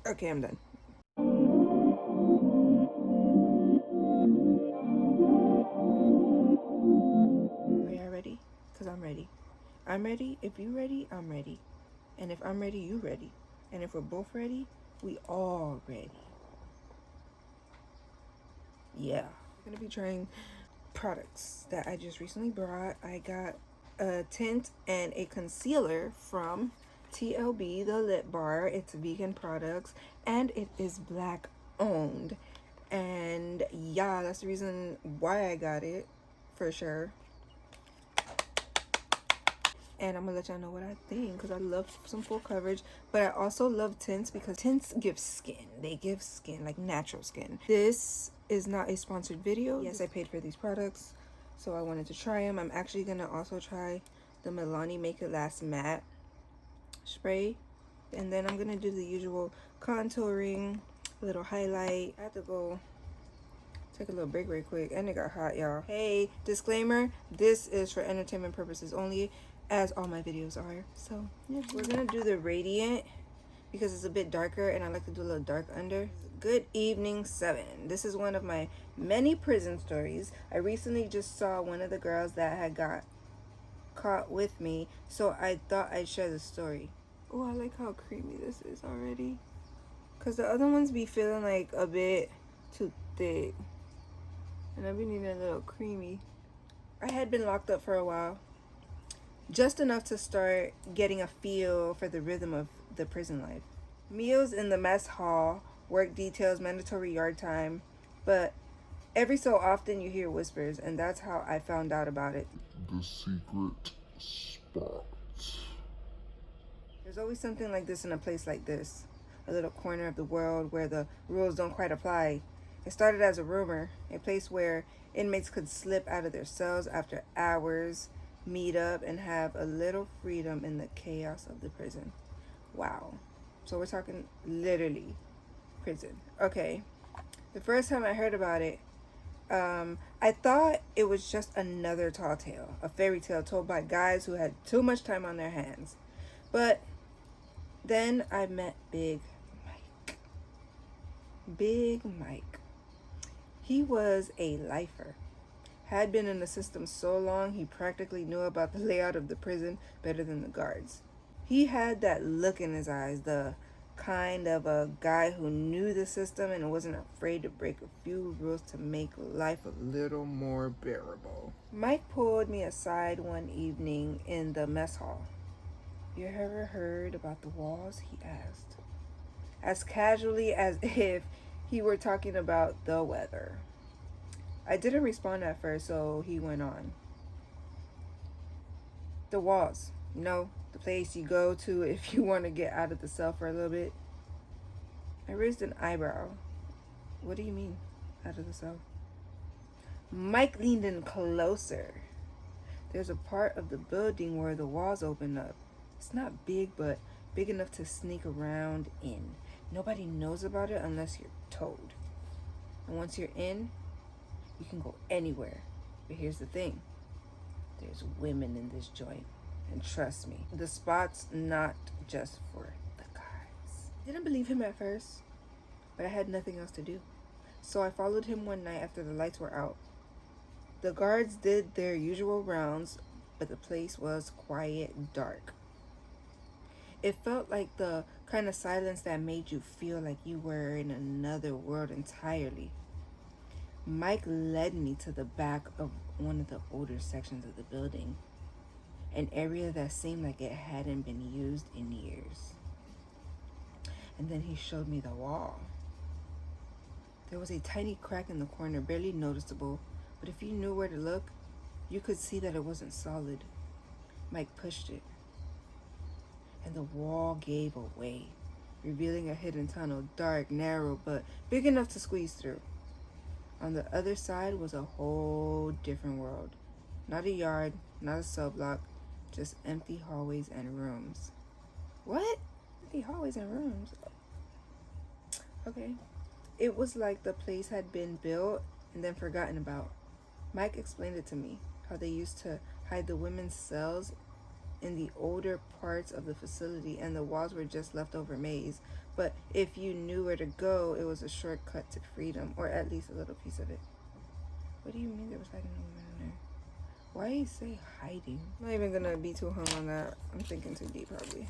Okay, I'm done. Are y'all ready? Because I'm ready. I'm ready. If you ready, I'm ready. And if I'm ready, you ready. And if we're both ready, we all ready. Yeah. We're gonna be trying products that I just recently brought. I got a tint and a concealer from TLB, the lip bar. It's vegan products and it is Black owned. And yeah, that's the reason why I got it, for sure. And I'm gonna let y'all know what I think, because I love some full coverage, but I also love tints because tints give skin. They give skin, like natural skin. This is not a sponsored video. Yes, I paid for these products, so I wanted to try them. I'm actually gonna also try the Milani Make It Last Matte spray, and then I'm gonna do the usual contouring, a little highlight. I have to go take a little break real quick, and it got hot, y'all. Hey, disclaimer, this is for entertainment purposes only, as all my videos are. So yeah, we're gonna do the Radiant because it's a bit darker and I like to do a little dark under. Good evening, 7. This is one of my many prison stories. I recently just saw one of the girls that had got caught with me, so I thought I'd share the story. Oh, I like how creamy this is already, because the other ones be feeling like a bit too thick and I've been needing a little creamy. I had been locked up for a while, just enough to start getting a feel for the rhythm of the prison life. Meals in the mess hall, work details, mandatory yard time, but every so often you hear whispers, and that's how I found out about it. The secret spot. There's always something like this in a place like this, a little corner of the world where the rules don't quite apply. It started as a rumor, a place where inmates could slip out of their cells after hours, meet up, and have a little freedom in the chaos of the prison. Wow. So we're talking literally prison. Okay. The first time I heard about it, I thought it was just another tall tale, a fairy tale told by guys who had too much time on their hands. But then I met Big Mike. Big Mike. He was a lifer. Had been in the system so long he practically knew about the layout of the prison better than the guards. He had that look in his eyes, the kind of a guy who knew the system and wasn't afraid to break a few rules to make life a little more bearable. Mike pulled me aside one evening in the mess hall. "You ever heard about the walls?" he asked, as casually as if he were talking about the weather. I didn't respond at first, so he went on. "The walls, you know, the place you go to if you want to get out of the cell for a little bit." I raised an eyebrow. "What do you mean, out of the cell?" Mike leaned in closer. "There's a part of the building where the walls open up. It's not big, but big enough to sneak around in. Nobody knows about it unless you're told. And once you're in, you can go anywhere. But here's the thing. There's women in this joint. And trust me, the spot's not just for the guys." Didn't believe him at first, but I had nothing else to do. So I followed him one night after the lights were out. The guards did their usual rounds, but the place was quiet, dark. It felt like the kind of silence that made you feel like you were in another world entirely. Mike led me to the back of one of the older sections of the building, an area that seemed like it hadn't been used in years. And then he showed me the wall. There was a tiny crack in the corner, barely noticeable, but if you knew where to look, you could see that it wasn't solid. Mike pushed it, and the wall gave away, revealing a hidden tunnel, dark, narrow, but big enough to squeeze through. On the other side was a whole different world. Not a yard, not a cell block, just empty hallways and rooms. What? Empty hallways and rooms? Okay. It was like the place had been built and then forgotten about. Mike explained it to me, how they used to hide the women's cells in the older parts of the facility, and the walls were just leftover maze. But if you knew where to go, it was a shortcut to freedom, or at least a little piece of it. What do you mean there was hiding a woman in there? Why you say hiding? I'm not even gonna be too hung on that. I'm thinking too deep, probably.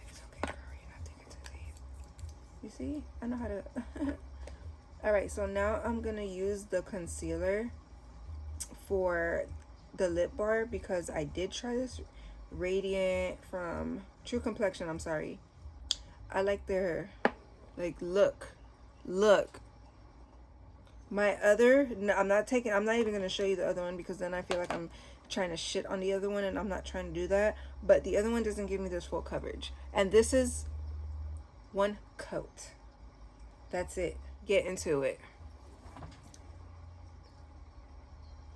It's okay, girl. You're not thinking too deep. You see? I know how to... Alright, so now I'm gonna use the concealer for the lip bar, because I did try this Radiant from True Complexion. I'm sorry. I like their, like, look. My other, no, I'm not even gonna show you the other one, because then I feel like I'm trying to shit on the other one, and I'm not trying to do that. But the other one doesn't give me this full coverage, and this is one coat. That's it. Get into it.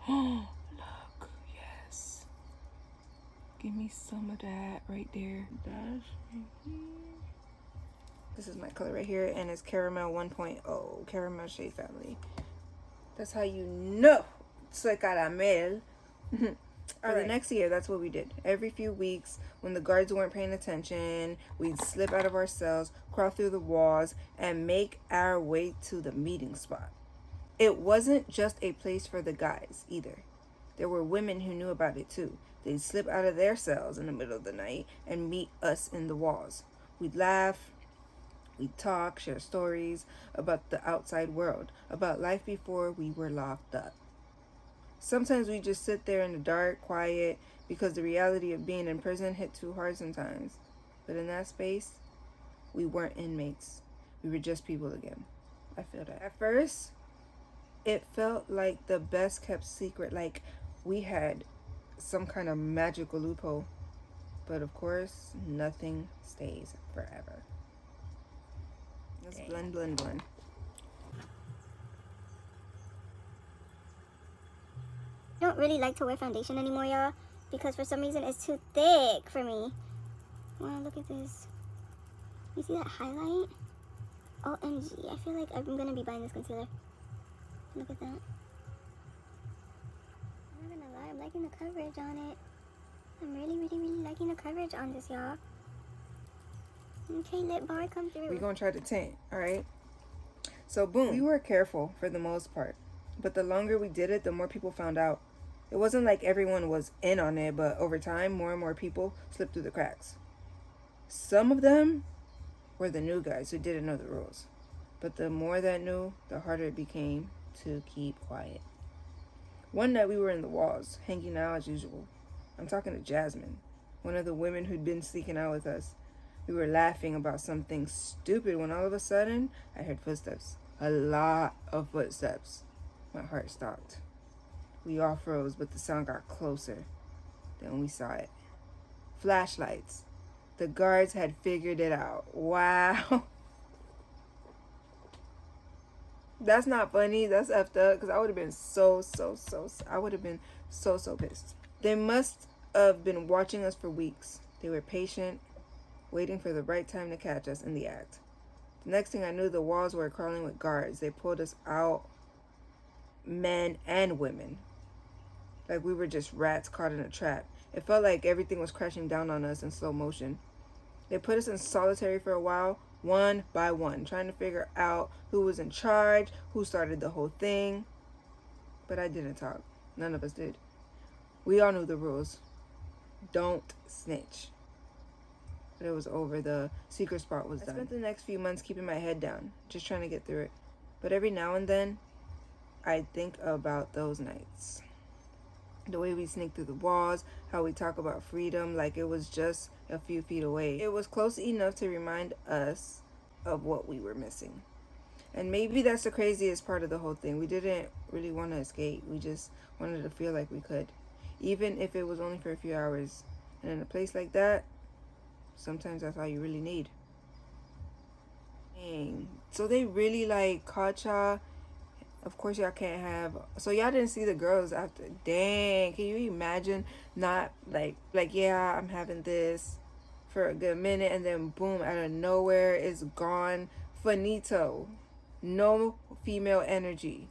Oh, look, yes. Give me some of that right there. That's right here. This is my color right here, and it's Caramel 1.0, Caramel Shade Family. That's how you know soy caramel. For the next year, that's what we did. Every few weeks, when the guards weren't paying attention, we'd slip out of our cells, crawl through the walls, and make our way to the meeting spot. It wasn't just a place for the guys, either. There were women who knew about it, too. They'd slip out of their cells in the middle of the night and meet us in the walls. We'd laugh, we'd talk, share stories about the outside world, about life before we were locked up. Sometimes we just sit there in the dark, quiet, because the reality of being in prison hit too hard sometimes. But in that space, we weren't inmates. We were just people again. I feel that. At first, it felt like the best kept secret, like we had some kind of magical loophole. But of course, nothing stays forever. Let's blend. I don't really like to wear foundation anymore, y'all, because for some reason it's too thick for me. Wow, look at this. You see that highlight? OMG, I feel like I'm gonna be buying this concealer. Look at that. I'm not gonna lie, I'm liking the coverage on it. I'm really liking the coverage on this, y'all. Okay, lip bar, come through. We're gonna try the tint, alright? So boom, we were careful for the most part, but the longer we did it, the more people found out. It wasn't like everyone was in on it, but over time, more and more people slipped through the cracks. Some of them were the new guys who didn't know the rules, but the more that knew, the harder it became to keep quiet. One night we were in the walls, hanging out as usual. I'm talking to Jasmine, one of the women who'd been sneaking out with us. We were laughing about something stupid when all of a sudden I heard footsteps. A lot of footsteps. My heart stopped. We all froze, but the sound got closer. Then we saw it. Flashlights. The guards had figured it out. Wow. That's not funny. That's effed up, because I would have been so pissed. They must have been watching us for weeks. They were patient, waiting for the right time to catch us in the act. The next thing I knew, the walls were crawling with guards. They pulled us out, men and women, like we were just rats caught in a trap. It felt like everything was crashing down on us in slow motion. They put us in solitary for a while, one by one, trying to figure out who was in charge, who started the whole thing. But I didn't talk. None of us did. We all knew the rules. Don't snitch. But it was over. The secret spot was done. I spent the next few months keeping my head down, just trying to get through it. But every now and then, I'd think about those nights. The way we sneak through the walls, how we talk about freedom like it was just a few feet away. It was close enough to remind us of what we were missing. And maybe that's the craziest part of the whole thing. We didn't really want to escape. We just wanted to feel like we could. Even if it was only for a few hours. And in a place like that, sometimes that's all you really need. Dang. So they really like caught y'all. Of course y'all can't have, so y'all didn't see the girls after. Dang, can you imagine not like yeah, I'm having this for a good minute, and then boom, out of nowhere it's gone. Finito. No female energy.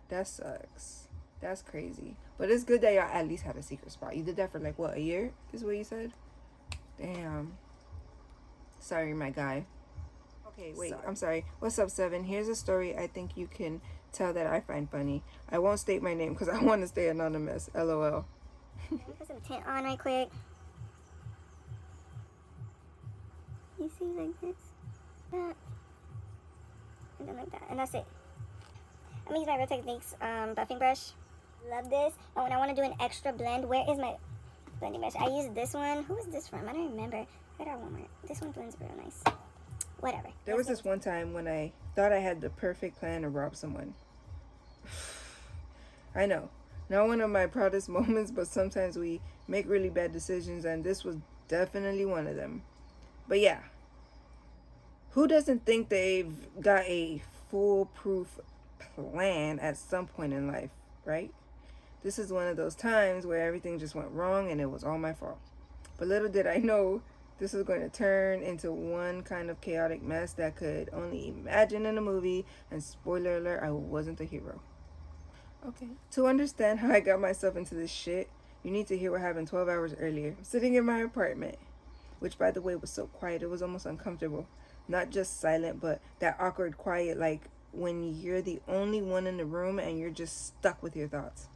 That sucks. That's crazy. But it's good that y'all at least had a secret spot. You did that for like, what, a year is what you said? Damn. Sorry, my guy. Okay, wait, I'm sorry. What's up, Seven? Here's a story I think you can tell that I find funny. I won't state my name because I want to stay anonymous. LOL. Let me put some tint on right quick. You see, like this, that, and then like that, and that's it. I'm gonna use my Real Techniques buffing brush. Love this. And when I want to do an extra blend, where is my blending brush? I use this one. Who is this from? I don't remember. I got one more. This one blends real nice. Whatever. There was this one time when I thought I had the perfect plan to rob someone. I know, not one of my proudest moments, but sometimes we make really bad decisions, and this was definitely one of them. But yeah, who doesn't think they've got a foolproof plan at some point in life, right? This is one of those times where everything just went wrong and it was all my fault. But little did I know this was going to turn into one kind of chaotic mess that could only imagine in a movie, and spoiler alert, I wasn't the hero. Okay. To understand how I got myself into this shit, you need to hear what happened 12 hours earlier. I'm sitting in my apartment, which by the way was so quiet, it was almost uncomfortable. Not just silent, but that awkward quiet, like when you're the only one in the room and you're just stuck with your thoughts.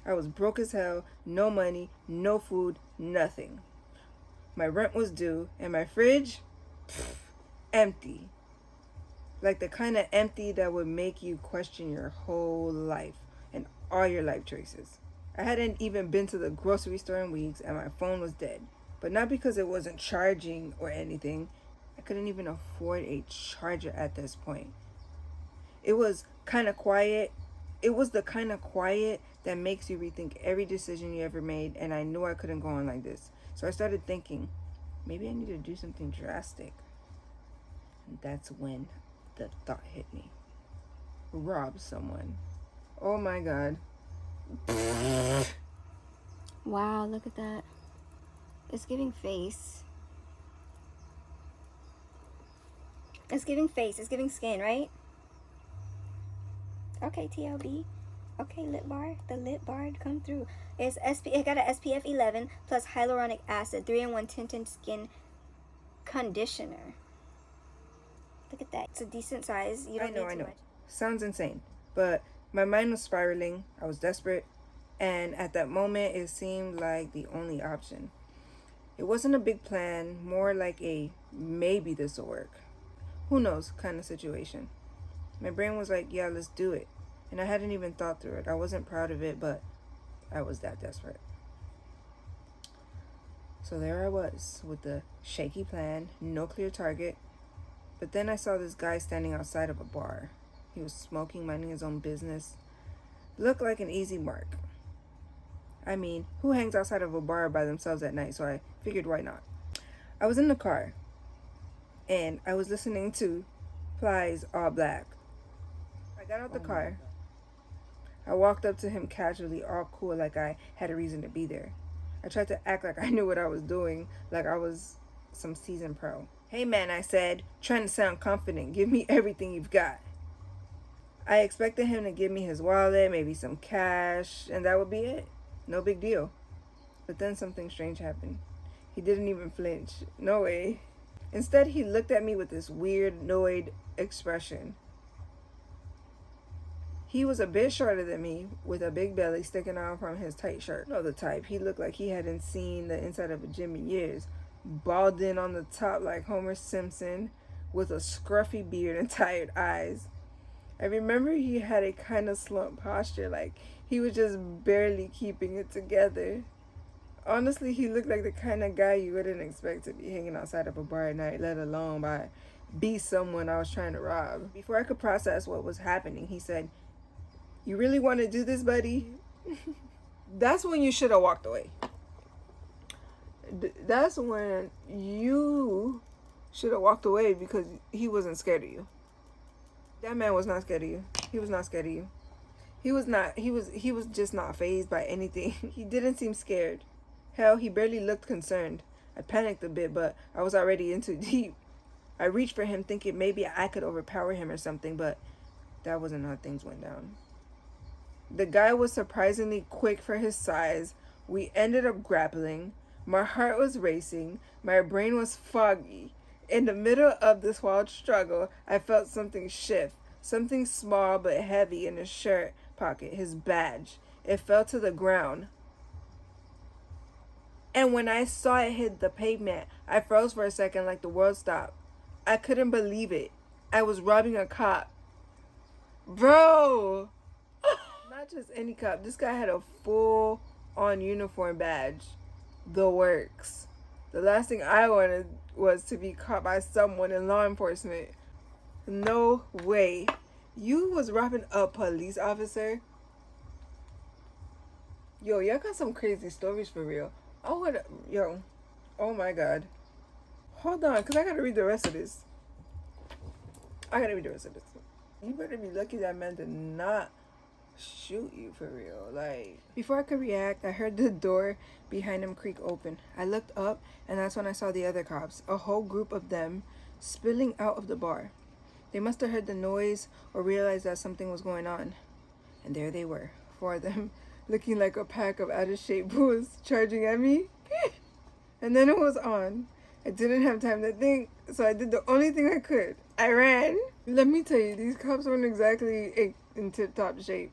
I was broke as hell, no money, no food, nothing. My rent was due, and my fridge, empty. Like the kind of empty that would make you question your whole life and all your life choices. I hadn't even been to the grocery store in weeks, and my phone was dead. But not because it wasn't charging or anything. I couldn't even afford a charger at this point. It was kind of quiet. It was the kind of quiet that makes you rethink every decision you ever made, and I knew I couldn't go on like this. So I started thinking, maybe I need to do something drastic. And that's when the thought hit me. Rob someone. Oh my God. Wow, look at that. It's giving face. It's giving face. It's giving skin, right? Okay, TLB. Okay, lip bar. The lip bar come through. It got an SPF 11 plus hyaluronic acid, 3-in-1 tinted skin conditioner. Look at that. It's a decent size. You don't need too much. Sounds insane, but my mind was spiraling. I was desperate, and at that moment, it seemed like the only option. It wasn't a big plan, more like a maybe this will work. Who knows kind of situation. My brain was like, yeah, let's do it. And I hadn't even thought through it. I wasn't proud of it, but I was that desperate. So there I was with the shaky plan, no clear target. But then I saw this guy standing outside of a bar. He was smoking, minding his own business. Looked like an easy mark. I mean, who hangs outside of a bar by themselves at night? So I figured, why not? I was in the car, and I was listening to Fly's All Black. I got out the car. I walked up to him casually, all cool, like I had a reason to be there. I tried to act like I knew what I was doing, like I was some seasoned pro. Hey man, I said, trying to sound confident, give me everything you've got. I expected him to give me his wallet, maybe some cash, and that would be it. No big deal. But then something strange happened. He didn't even flinch. No way. Instead, he looked at me with this weird, annoyed expression. He was a bit shorter than me, with a big belly sticking out from his tight shirt. You know the type. He looked like he hadn't seen the inside of a gym in years. Bald in on the top like Homer Simpson, with a scruffy beard and tired eyes. I remember he had a kind of slumped posture, like he was just barely keeping it together. Honestly, he looked like the kind of guy you wouldn't expect to be hanging outside of a bar at night, let alone be someone I was trying to rob. Before I could process what was happening, he said, "You really want to do this, buddy?" That's when you should have walked away. That's when you should have walked away, because he wasn't scared of you. That man was not scared of you. He was not scared of you. He was just not fazed by anything. He didn't seem scared. Hell, he barely looked concerned. I panicked a bit, but I was already in too deep. I reached for him thinking maybe I could overpower him or something, but that wasn't how things went down. The guy was surprisingly quick for his size. We ended up grappling. My heart was racing. My brain was foggy. In the middle of this wild struggle, I felt something shift. Something small but heavy in his shirt pocket, his badge. It fell to the ground. And when I saw it hit the pavement, I froze for a second like the world stopped. I couldn't believe it. I was robbing a cop. Bro! Not just any cop. This guy had a full-on uniform badge. The works. The last thing I wanted was to be caught by someone in law enforcement. No way. You was robbing a police officer? Yo, y'all got some crazy stories for real. Yo, oh my god. Hold on, because I gotta read the rest of this. You better be lucky that man did not shoot you for real. Like, before I could react, I heard the door behind him creak open. I looked up, and that's when I saw the other cops, a whole group of them, spilling out of the bar. They must have heard the noise or realized that something was going on. And there they were, four of them, looking like a pack of out-of-shape bulls charging at me. And then it was on. I didn't have time to think, so I did the only thing I could. I ran. Let me tell you, these cops weren't exactly in tip-top shape.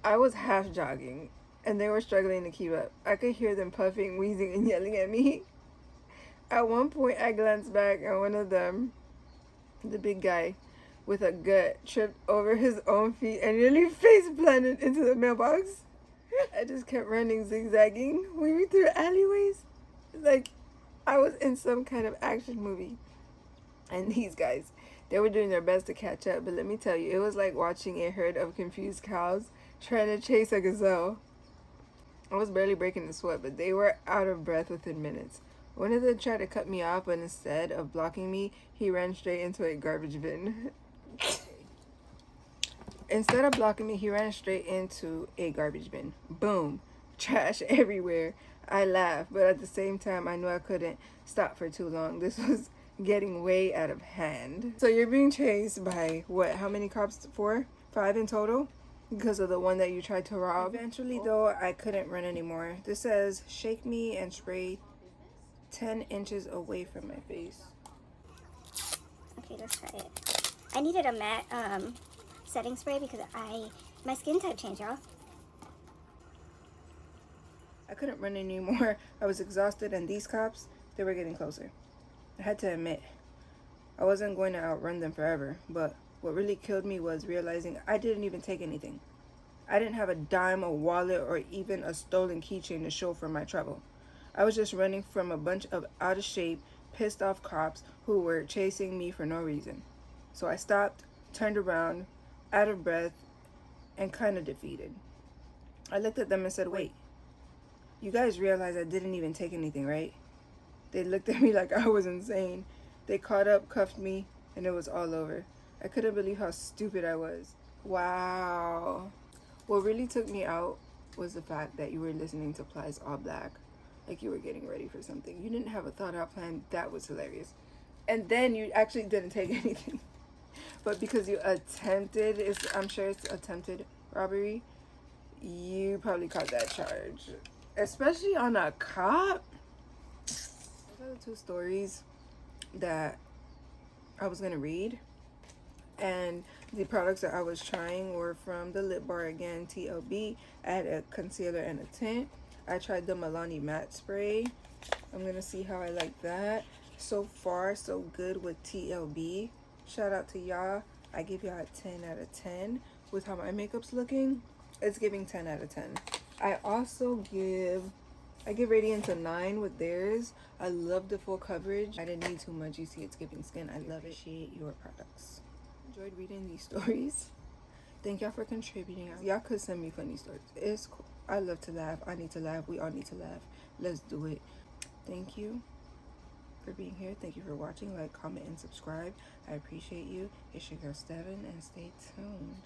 I was half jogging, and they were struggling to keep up. I could hear them puffing, wheezing, and yelling at me. At one point, I glanced back, and one of them, the big guy with a gut, tripped over his own feet and nearly face planted into the mailbox. I just kept running, zigzagging, weaving through alleyways, like I was in some kind of action movie. And these guys, they were doing their best to catch up, but let me tell you, it was like watching a herd of confused cows trying to chase a gazelle. I was barely breaking a sweat, but they were out of breath within minutes. One of them tried to cut me off, but instead of blocking me, he ran straight into a garbage bin. Instead of blocking me, he ran straight into a garbage bin. Boom. Trash everywhere. I laughed, but at the same time, I knew I couldn't stop for too long. This was getting way out of hand. So you're being chased by, what, how many cops? 4? 5 in total? Because of the one that you tried to rob. Eventually, though, I couldn't run anymore. This says, shake me and spray 10 inches away from my face. Okay, let's try it. I needed a matte setting spray because my skin type changed, y'all. I couldn't run anymore. I was exhausted, and these cops, they were getting closer. I had to admit, I wasn't going to outrun them forever, but what really killed me was realizing I didn't even take anything. I didn't have a dime, a wallet, or even a stolen keychain to show for my trouble. I was just running from a bunch of out-of-shape, pissed-off cops who were chasing me for no reason. So I stopped, turned around, out of breath, and kind of defeated. I looked at them and said, wait, you guys realize I didn't even take anything, right? They looked at me like I was insane. They caught up, cuffed me, and it was all over. I couldn't believe how stupid I was. Wow. What really took me out was the fact that you were listening to Plies All Black, like you were getting ready for something. You didn't have a thought out plan. That was hilarious. And then you actually didn't take anything. But because you attempted, I'm sure it's attempted robbery, you probably caught that charge. Especially on a cop. Those are the 2 stories that I was going to read. And the products that I was trying were from the lip bar again, TLB. I had a concealer and a tint. I tried the Milani matte spray. I'm going to see how I like that. So far, so good with TLB. Shout out to y'all. I give y'all a 10 out of 10 with how my makeup's looking. It's giving 10 out of 10. I give Radiance a 9 with theirs. I love the full coverage. I didn't need too much. You see, it's giving skin. I love it. Appreciate your products. Enjoyed reading these stories. Thank y'all for contributing. Y'all could send me funny stories. It's cool. I love to laugh. I need to laugh. We all need to laugh. Let's do it. Thank you for being here. Thank you for watching. Like, comment, and subscribe. I appreciate you. It's your girl Steven, and stay tuned.